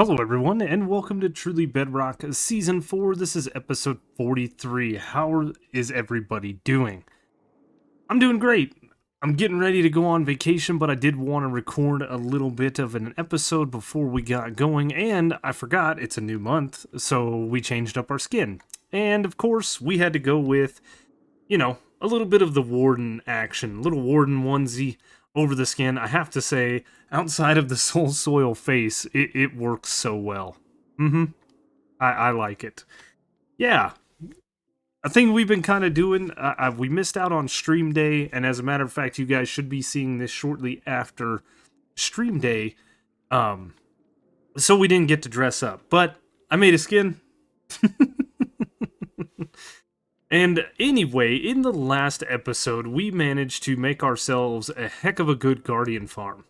Hello, everyone, and welcome to Truly Bedrock Season 4. This is episode 43. How is everybody doing? I'm doing great. I'm getting ready to go on vacation, but I did want to record a little bit of an episode before we got going, and I forgot it's a new month, so we changed up our skin. And, of course, we had to go with, a little bit of the Warden action, little Warden onesie over the skin. I have to say, outside of the soul soil face, it works so well. I like it. Yeah, a thing we've been kind of doing. We missed out on stream day, and as a matter of fact, you guys should be seeing this shortly after stream day. Um, so we didn't get to dress up, but I made a skin. And anyway, in the last episode, we managed to make ourselves a heck of a good guardian farm.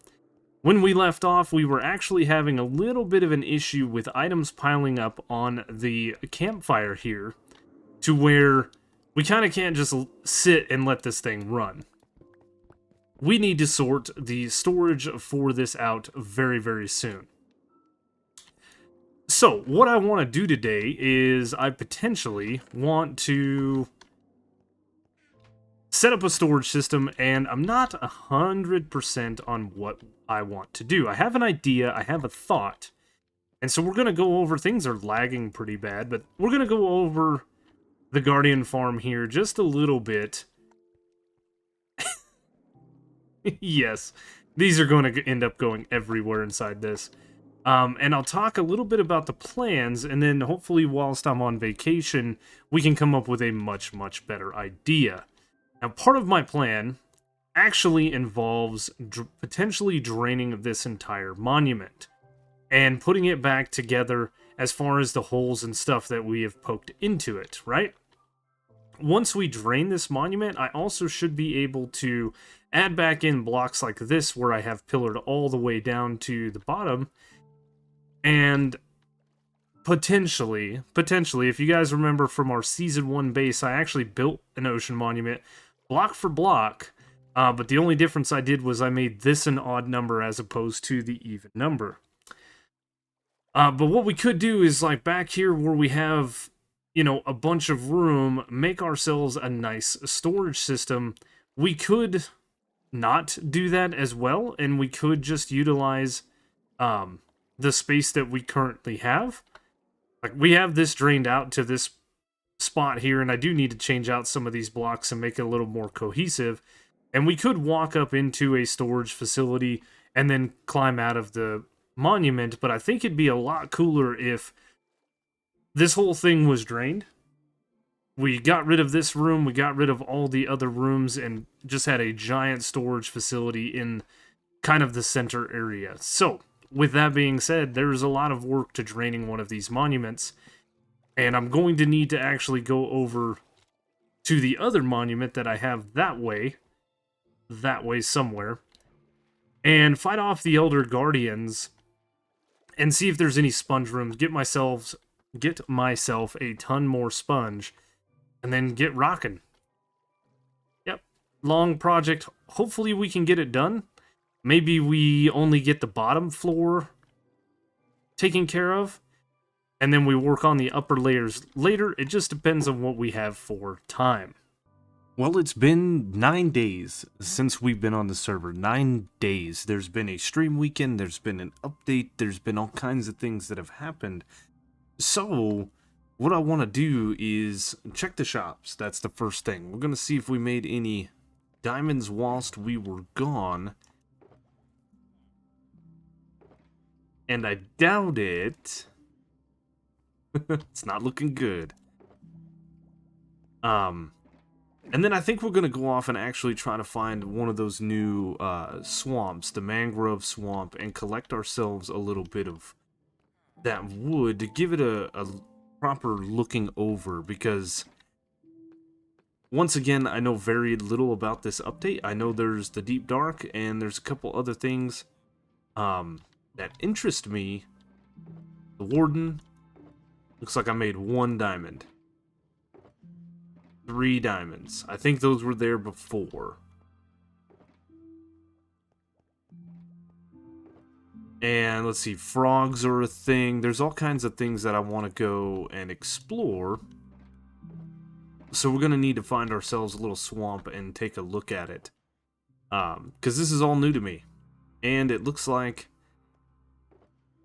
When we left off, we were actually having a little bit of an issue with items piling up on the campfire here, to where we kind of can't just sit and let this thing run. We need to sort the storage for this out very, very soon. So, what I want to do today is I potentially want to set up a storage system, and I'm not 100% on what I want to do. I have an idea, I have a thought, and so we're going to go over, things are lagging pretty bad, but we're going to go over the Guardian farm here just a little bit. Yes, these are going to end up going everywhere inside this. And I'll talk a little bit about the plans, and then hopefully whilst I'm on vacation, we can come up with a much, much better idea. Now, part of my plan actually involves potentially draining this entire monument and putting it back together as far as the holes and stuff that we have poked into it, right? Once we drain this monument, I also should be able to add back in blocks like this where I have pillared all the way down to the bottom. And potentially, if you guys remember from our Season 1 base, I actually built an ocean monument block for block, but the only difference I did was I made this an odd number as opposed to the even number. But what we could do is, like, back here where we have, a bunch of room, make ourselves a nice storage system. We could not do that as well, and we could just utilize the space that we currently have. Like, we have this drained out to this spot here, and I do need to change out some of these blocks and make it a little more cohesive. And we could walk up into a storage facility and then climb out of the monument, but I think it'd be a lot cooler if this whole thing was drained. We got rid of this room, we got rid of all the other rooms, and just had a giant storage facility in kind of the center area. So, with that being said, there's a lot of work to draining one of these monuments, and I'm going to need to actually go over to the other monument that I have that way somewhere, and fight off the Elder Guardians, and see if there's any sponge rooms, get myself a ton more sponge, and then get rocking. Yep, long project. Hopefully we can get it done. Maybe we only get the bottom floor taken care of, and then we work on the upper layers later. It just depends on what we have for time. Well, it's been 9 days since we've been on the server. 9 days. There's been a stream weekend, there's been an update, there's been all kinds of things that have happened. So, what I want to do is check the shops. That's the first thing. We're going to see if we made any diamonds whilst we were gone. And I doubt it. It's not looking good. And then I think we're going to go off and actually try to find one of those new swamps, the mangrove swamp, and collect ourselves a little bit of that wood to give it a proper looking over, because once again, I know very little about this update. I know there's the Deep Dark, and there's a couple other things that interest me. The Warden. Looks like I made 1 diamond. 3 diamonds. I think those were there before. And let's see, frogs are a thing. There's all kinds of things that I want to go and explore. So we're going to need to find ourselves a little swamp and take a look at it. Because this is all new to me. And it looks like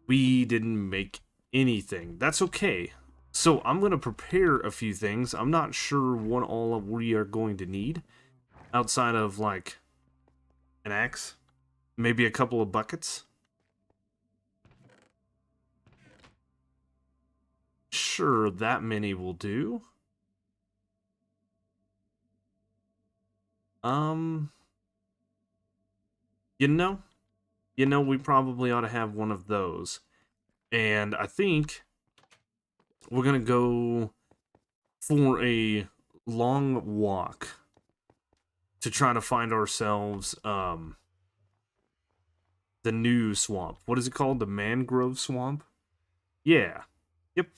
we didn't make anything. That's okay. So I'm going to prepare a few things. I'm not sure what all we are going to need. Outside of, like, an axe. Maybe a couple of buckets. Sure, that many will do. You know, we probably ought to have one of those. And I think we're gonna go for a long walk to try to find ourselves, the new swamp. What is it called? The mangrove swamp? Yeah. Yep.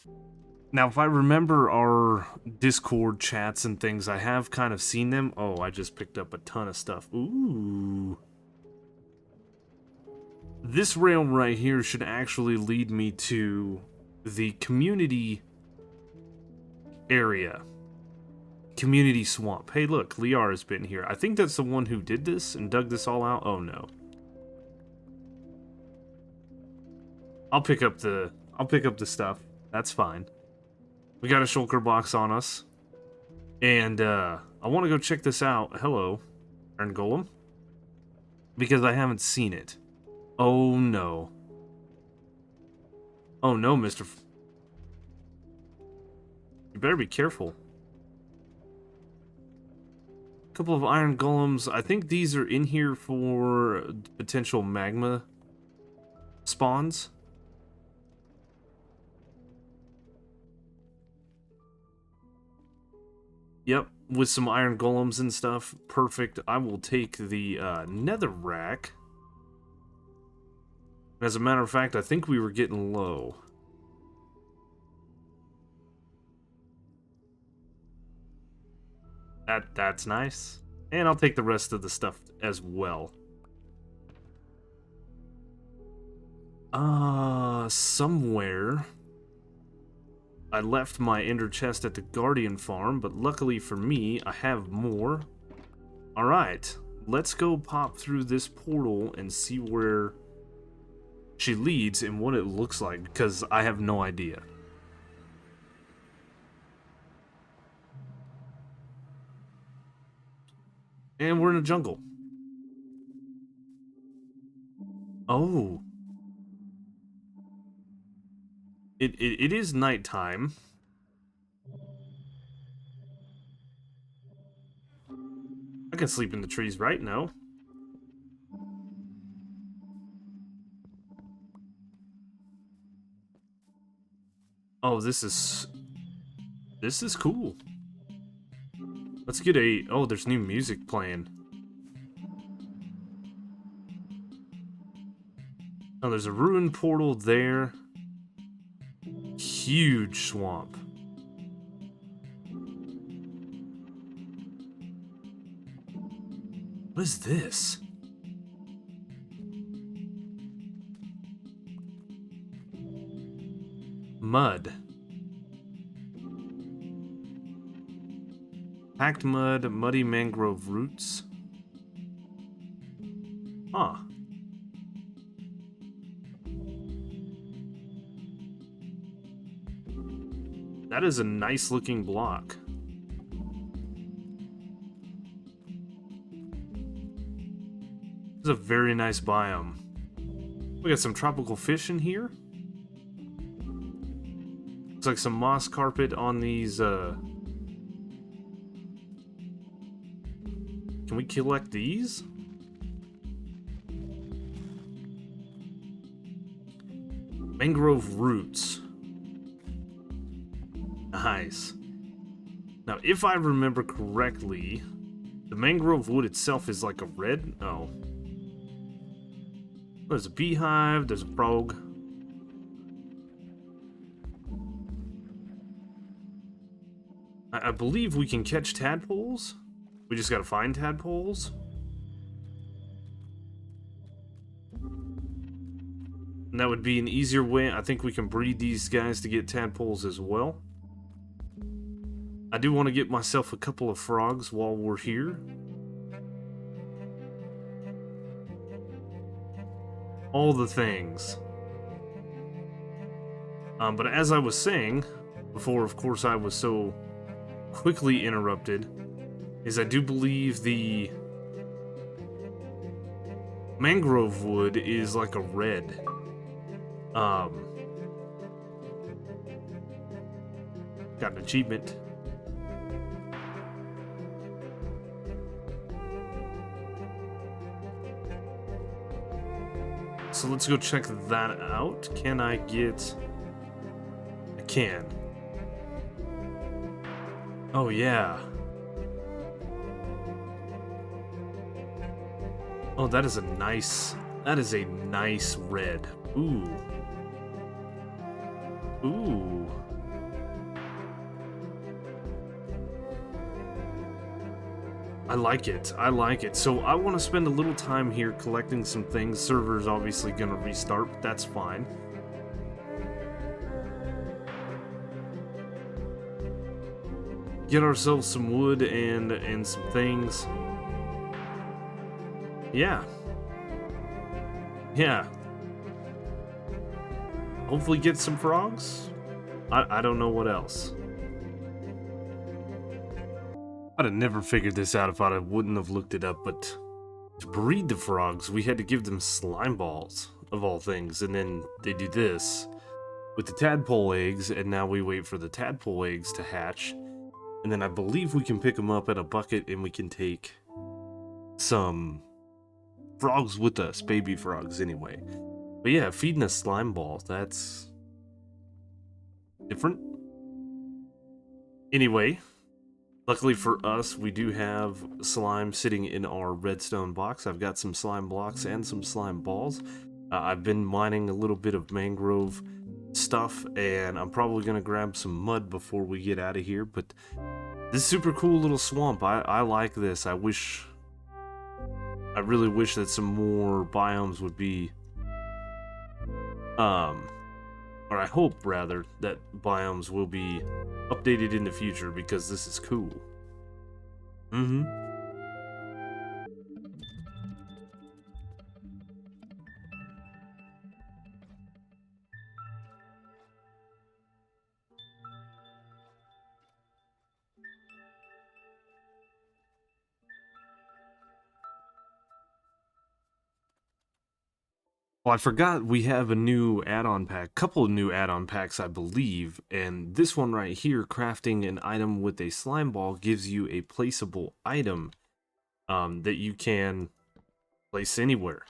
Now, if I remember our Discord chats and things, I have kind of seen them. Oh, I just picked up a ton of stuff. Ooh. This rail right here should actually lead me to the community area. Community swamp. Hey, look, Liar has been here. I think that's the one who did this and dug this all out. Oh, no. I'll pick up the stuff. That's fine. We got a shulker box on us. And, I want to go check this out. Hello, Iron Golem. Because I haven't seen it. Oh, no. Oh, no, Mr. You better be careful. A couple of Iron Golems. I think these are in here for potential magma spawns. Yep, with some Iron Golems and stuff. Perfect. I will take the netherrack. As a matter of fact, I think we were getting low. That's nice. And I'll take the rest of the stuff as well. Somewhere I left my ender chest at the Guardian farm, but luckily for me, I have more. Alright, let's go pop through this portal and see where she leads and what it looks like, because I have no idea. And we're in a jungle. Oh. It is nighttime. I can sleep in the trees right now. Oh, this is cool. Let's get a... Oh, there's new music playing. Oh, there's a ruined portal there. Huge swamp. What is this? Mud. Packed mud, muddy mangrove roots. Huh. That is a nice looking block. This is a very nice biome. We got some tropical fish in here. Looks like some moss carpet on these, Can we collect these? Mangrove roots. Nice. Now, if I remember correctly, the mangrove wood itself is like a red... Oh. There's a beehive, there's a frog. I believe we can catch tadpoles. We just gotta find tadpoles. And that would be an easier way. I think we can breed these guys to get tadpoles as well. I do want to get myself a couple of frogs while we're here. All the things. But as I was saying before, of course, I was so quickly interrupted, is I do believe the mangrove wood is like a red. Got an achievement. So let's go check that out. Can I get... I can. Oh, yeah. Oh, that is a nice... That is a nice red. Ooh. Ooh. I like it. I like it. So I want to spend a little time here collecting some things. Server's obviously going to restart, but that's fine. Get ourselves some wood and some things. Yeah. Yeah. Hopefully get some frogs. I don't know what else. I'd have never figured this out if I wouldn't have looked it up, but to breed the frogs, we had to give them slime balls, of all things, and then they do this with the tadpole eggs, and now we wait for the tadpole eggs to hatch, and then I believe we can pick them up in a bucket, and we can take some frogs with us, baby frogs anyway. But yeah, feeding a slime ball, that's different. Anyway, luckily for us, we do have slime sitting in our redstone box. I've got some slime blocks and some slime balls. I've been mining a little bit of mangrove stuff, and I'm probably going to grab some mud before we get out of here. But this super cool little swamp, I like this. I really wish that some more biomes would be... or I hope, rather, that biomes will be updated in the future, because this is cool. Well, I forgot we have a new add-on pack, couple of new add-on packs, I believe, and this one right here, crafting an item with a slime ball, gives you a placeable item that you can place anywhere.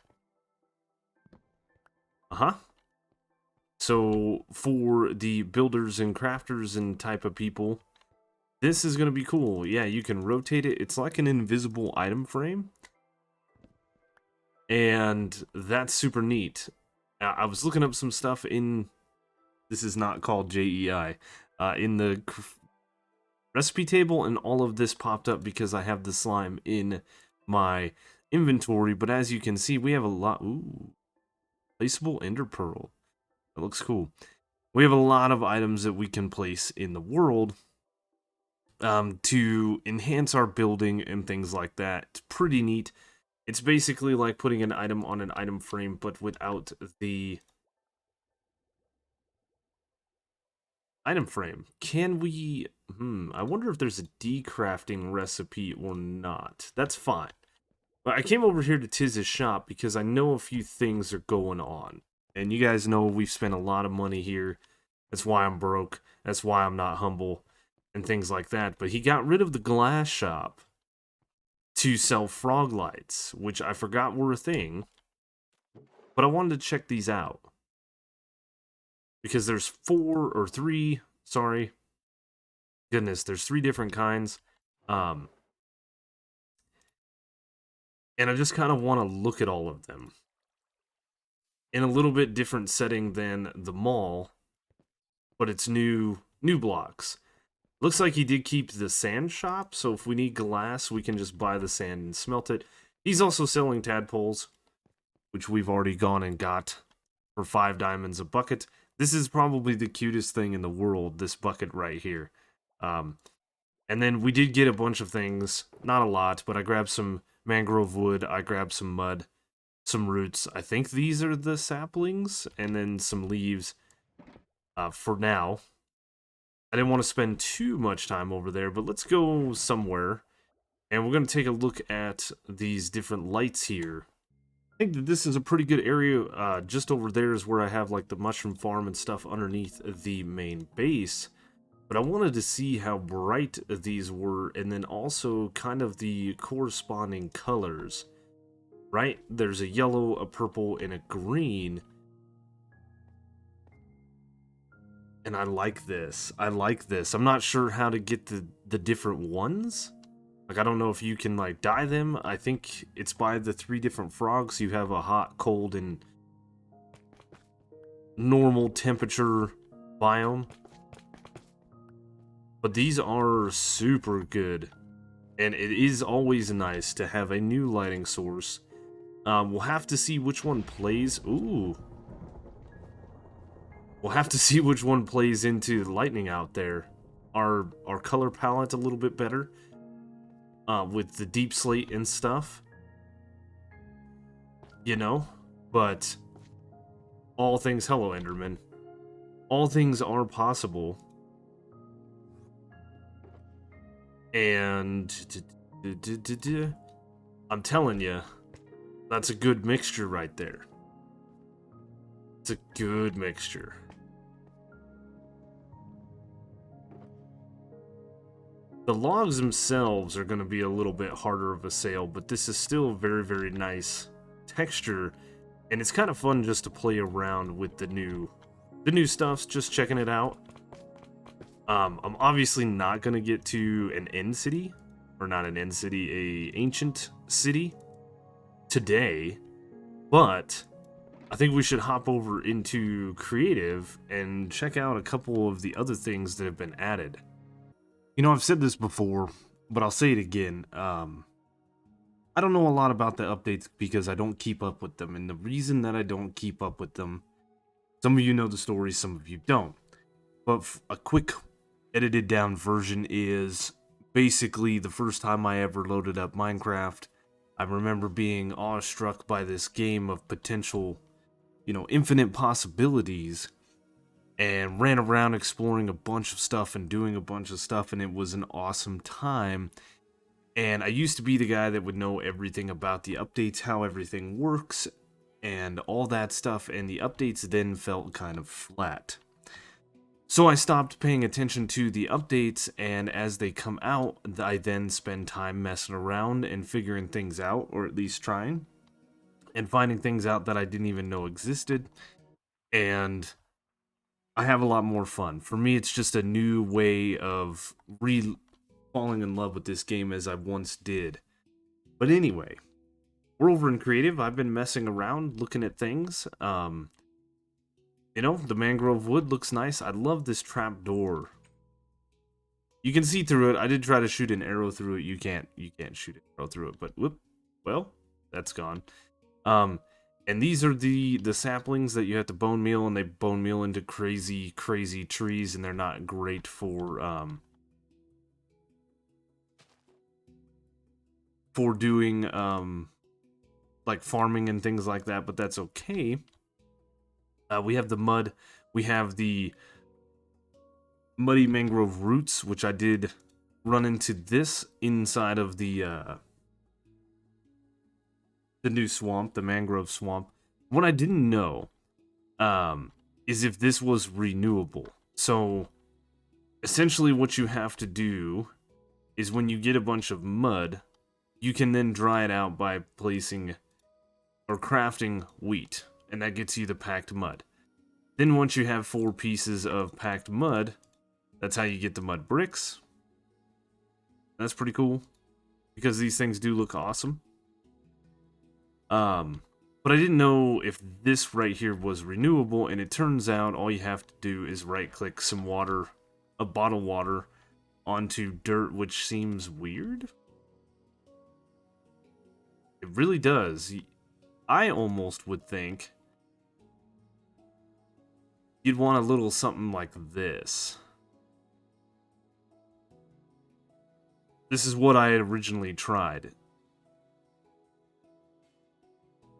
So for the builders and crafters and type of people, this is going to be cool. Yeah, you can rotate it. It's like an invisible item frame. And that's super neat. I was looking up some stuff in... This is not called JEI. In the recipe table, and all of this popped up because I have the slime in my inventory. But as you can see, we have a lot... Ooh. Placeable ender pearl. That looks cool. We have a lot of items that we can place in the world to enhance our building and things like that. It's pretty neat. It's basically like putting an item on an item frame, but without the item frame. Can we... I wonder if there's a decrafting recipe or not. That's fine. But I came over here to Tiz's shop because I know a few things are going on. And you guys know we've spent a lot of money here. That's why I'm broke. That's why I'm not humble. And things like that. But he got rid of the glass shop to sell frog lights, which I forgot were a thing. But I wanted to check these out. Because there's three different kinds. And I just kind of want to look at all of them. In a little bit different setting than the mall. But it's new blocks. Looks like he did keep the sand shop, so if we need glass, we can just buy the sand and smelt it. He's also selling tadpoles, which we've already gone and got for 5 diamonds a bucket. This is probably the cutest thing in the world, this bucket right here. Um, and then we did get a bunch of things, not a lot, but I grabbed some mangrove wood, I grabbed some mud, some roots. I think these are the saplings, and then some leaves for now. I didn't want to spend too much time over there, but let's go somewhere. And we're going to take a look at these different lights here. I think that this is a pretty good area. Just over there is where I have like the mushroom farm and stuff underneath the main base. But I wanted to see how bright these were, and then also kind of the corresponding colors. Right? There's a yellow, a purple, and a green. And I like this. I like this. I'm not sure how to get the different ones. Like, I don't know if you can, like, dye them. I think it's by the 3 different frogs. You have a hot, cold, and normal temperature biome. But these are super good. And it is always nice to have a new lighting source. We'll have to see which one plays. Ooh. We'll have to see which one plays into the lightning out there. Our color palette a little bit better. With the deep slate and stuff. You know? But all things, hello Enderman. All things are possible. And I'm telling you, that's a good mixture right there. It's a good mixture. The logs themselves are going to be a little bit harder of a sale, but this is still very, very nice texture, and it's kind of fun just to play around with the new stuffs, just checking it out. I'm obviously not going to get to an end city, or not an end city, a ancient city today, but I think we should hop over into creative and check out a couple of the other things that have been added. You know, I've said this before, but I'll say it again. I don't know a lot about the updates because I don't keep up with them. And the reason that I don't keep up with them, some of you know the story, some of you don't. But a quick edited down version is basically the first time I ever loaded up Minecraft. I remember being awestruck by this game of potential, you know, infinite possibilities. And ran around exploring a bunch of stuff and doing a bunch of stuff, and it was an awesome time. And I used to be the guy that would know everything about the updates, how everything works, and all that stuff, and the updates then felt kind of flat. So I stopped paying attention to the updates, and as they come out, I then spend time messing around and figuring things out, or at least trying, and finding things out that I didn't even know existed, and I have a lot more fun. For me, it's just a new way of falling in love with this game as I once did. But anyway, we're over in creative. I've been messing around, looking at things. You know, the mangrove wood looks nice. I love this trap door. You can see through it. I did try to shoot an arrow through it. You can't shoot an arrow through it, but whoop. Well, that's gone. And these are the saplings that you have to bone meal, and they bone meal into crazy, crazy trees, and they're not great for doing like farming and things like that, but that's okay. We have the mud. We have the muddy mangrove roots, which I did run into this inside of the new swamp, the mangrove swamp. What I didn't know is if this was renewable. So essentially what you have to do is when you get a bunch of mud, you can then dry it out by placing or crafting wheat, and that gets you the packed mud. Then once you have 4 pieces of packed mud, that's how you get the mud bricks. That's pretty cool, because these things do look awesome. But I didn't know if this right here was renewable, and it turns out all you have to do is right-click some water, a bottle water, onto dirt, which seems weird. It really does. I almost would think you'd want a little something like this. This is what I had originally tried.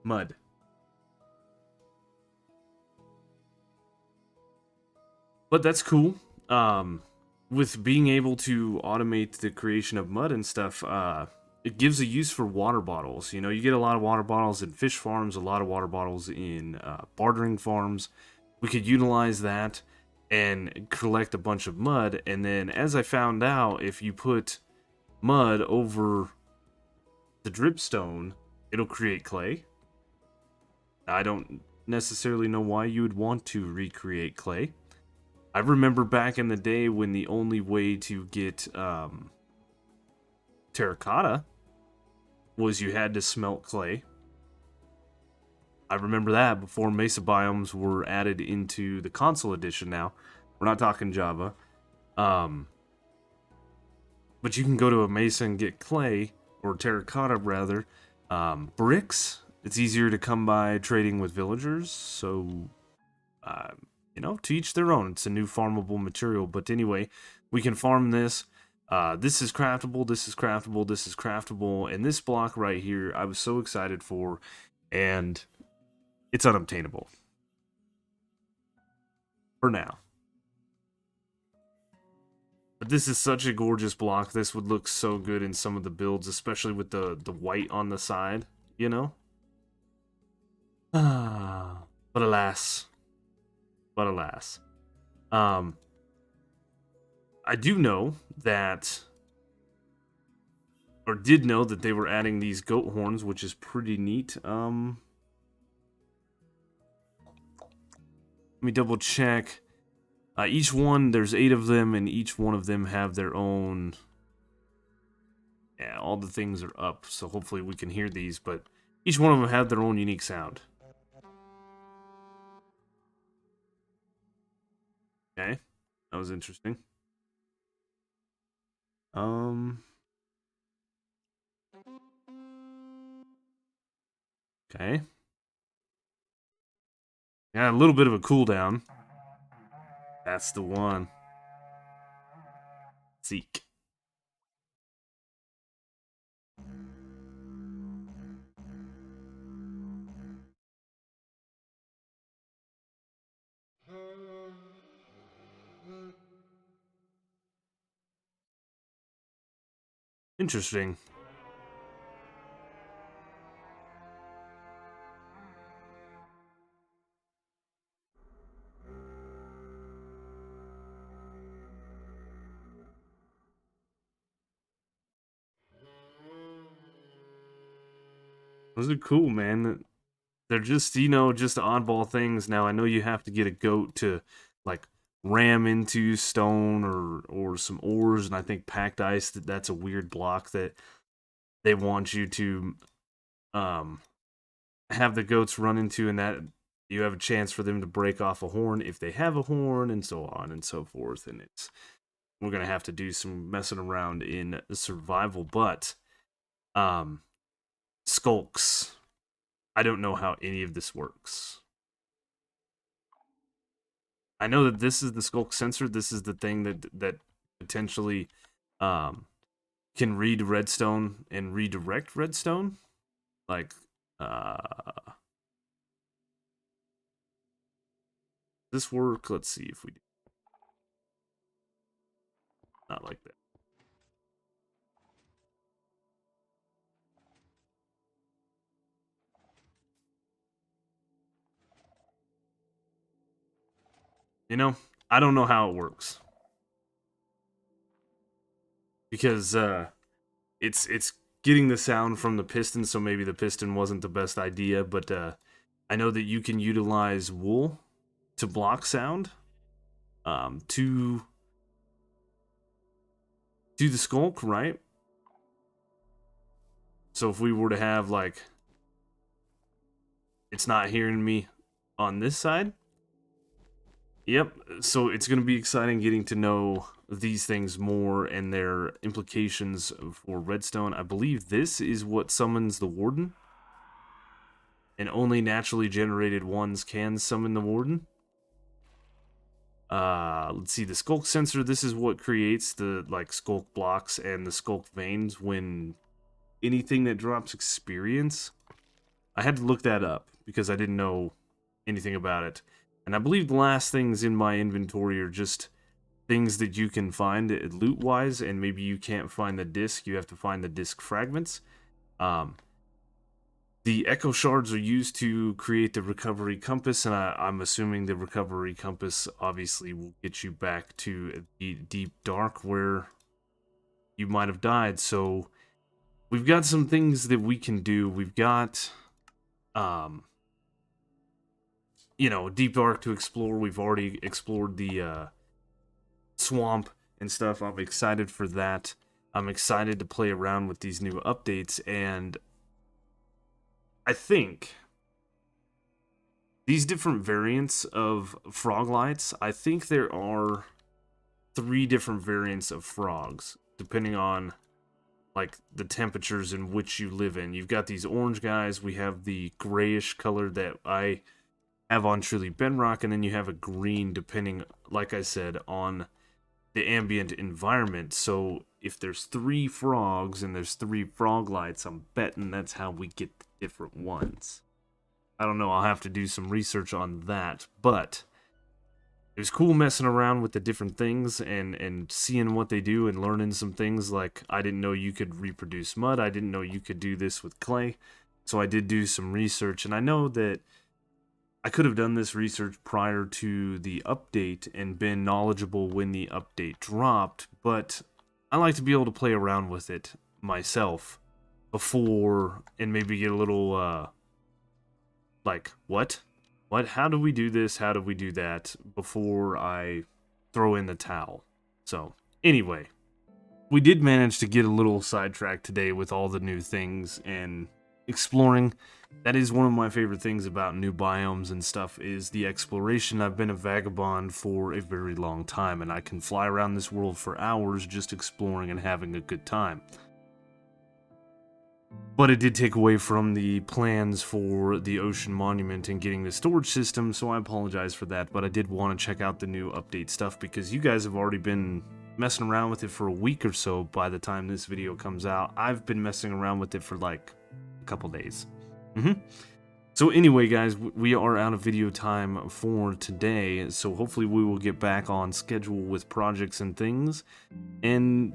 Mud. But that's cool. With being able to automate the creation of mud and stuff, it gives a use for water bottles. You know, you get a lot of water bottles in fish farms, a lot of water bottles in bartering farms. We could utilize that and collect a bunch of mud. And then, as I found out, if you put mud over the dripstone, it'll create clay. I don't necessarily know why you would want to recreate clay. I remember back in the day when the only way to get terracotta was you had to smelt clay. I remember that before mesa biomes were added into the console edition now. We're not talking Java. But you can go to a mesa and get clay, or terracotta rather. Bricks, it's easier to come by trading with villagers, so you know, to each their own. It's a new farmable material. But anyway, we can farm this. This is craftable, this is craftable, this is craftable, and this block right here, I was so excited for, and it's unobtainable. For now. But this is such a gorgeous block. This would look so good in some of the builds, especially with the white on the side, you know? But alas. But alas. I do know that, or did know that they were adding these goat horns, which is pretty neat. Let me double check. Each one, there's 8 of them, and each one of them have their own... Yeah, all the things are up, so hopefully we can hear these, but each one of them have their own unique sound. Okay, that was interesting. Okay. Yeah, a little bit of a cooldown. That's the one. Seek. Interesting. Those are cool, man. They're just, you know, just oddball things. Now, I know you have to get a goat to, like, ram into stone or some ores, and I think packed ice, that's a weird block that they want you to have the goats run into, and that you have a chance for them to break off a horn if they have a horn, and so on and so forth. And we're gonna have to do some messing around in survival, but skulks. I don't know how any of this works. I know that this is the skulk sensor. This is the thing that potentially can read redstone and redirect redstone. Like, this work? Let's see if we do. Not like that. You know, I don't know how it works. Because it's getting the sound from the piston, so maybe the piston wasn't the best idea, but I know that you can utilize wool to block sound to the skulk, right? So if we were to have, like, it's not hearing me on this side. Yep, so it's going to be exciting getting to know these things more and their implications for redstone. I believe this is what summons the warden, and only naturally generated ones can summon the warden. Let's see, the skulk sensor, this is what creates the like skulk blocks and the skulk veins when anything that drops experience. I had to look that up because I didn't know anything about it. And I believe the last things in my inventory are just things that you can find loot-wise, and maybe you can't find the disc, you have to find the disc fragments. The echo shards are used to create the recovery compass, and I'm assuming the recovery compass obviously will get you back to the deep dark where you might have died. So we've got some things that we can do. We've got, you know, deep dark to explore. We've already explored the swamp and stuff. I'm excited for that. I'm excited to play around with these new updates, and I think these different variants of frog lights, I think there are 3 different variants of frogs, depending on like the temperatures in which you live in. You've got these orange guys, we have the grayish color that I have on Truly Bedrock, and then you have a green depending, like I said, on the ambient environment. So if there's 3 frogs and there's 3 frog lights, I'm betting that's how we get the different ones. I don't know, I'll have to do some research on that, but it was cool messing around with the different things and seeing what they do and learning some things. Like, I didn't know you could reproduce mud, I didn't know you could do this with clay, so I did do some research, and I know that I could have done this research prior to the update and been knowledgeable when the update dropped, but I like to be able to play around with it myself before and maybe get a little, like, what? How do we do this? How do we do that? Before I throw in the towel. So, anyway, we did manage to get a little sidetracked today with all the new things and exploring. That is one of my favorite things about new biomes and stuff, is the exploration. I've been a vagabond for a very long time, and I can fly around this world for hours just exploring and having a good time. But it did take away from the plans for the Ocean Monument and getting the storage system, so I apologize for that, but I did want to check out the new update stuff because you guys have already been messing around with it for a week or so by the time this video comes out. I've been messing around with it for like a couple days. So anyway, guys, we are out of video time for today, so hopefully we will get back on schedule with projects and things, and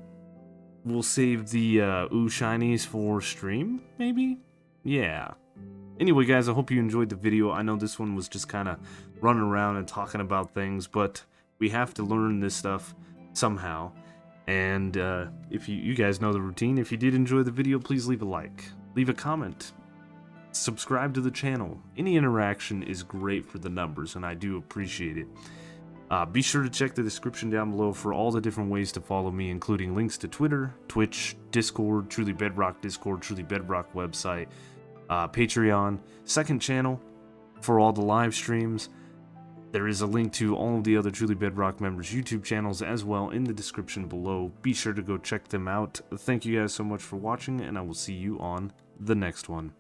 we'll save the ooh shinies for stream, maybe? Yeah. Anyway, guys, I hope you enjoyed the video. I know this one was just kind of running around and talking about things, but we have to learn this stuff somehow. And if you guys know the routine, if you did enjoy the video, please leave a like, leave a comment, subscribe to the channel. Any interaction is great for the numbers, and I do appreciate it. Be sure to check the description down below for all the different ways to follow me, including links to Twitter, Twitch, Discord, Truly Bedrock Discord, Truly Bedrock website, Patreon, second channel for all the live streams. There is a link to all of the other Truly Bedrock members' YouTube channels as well in the description below. Be sure to go check them out. Thank you guys so much for watching, and I will see you on the next one.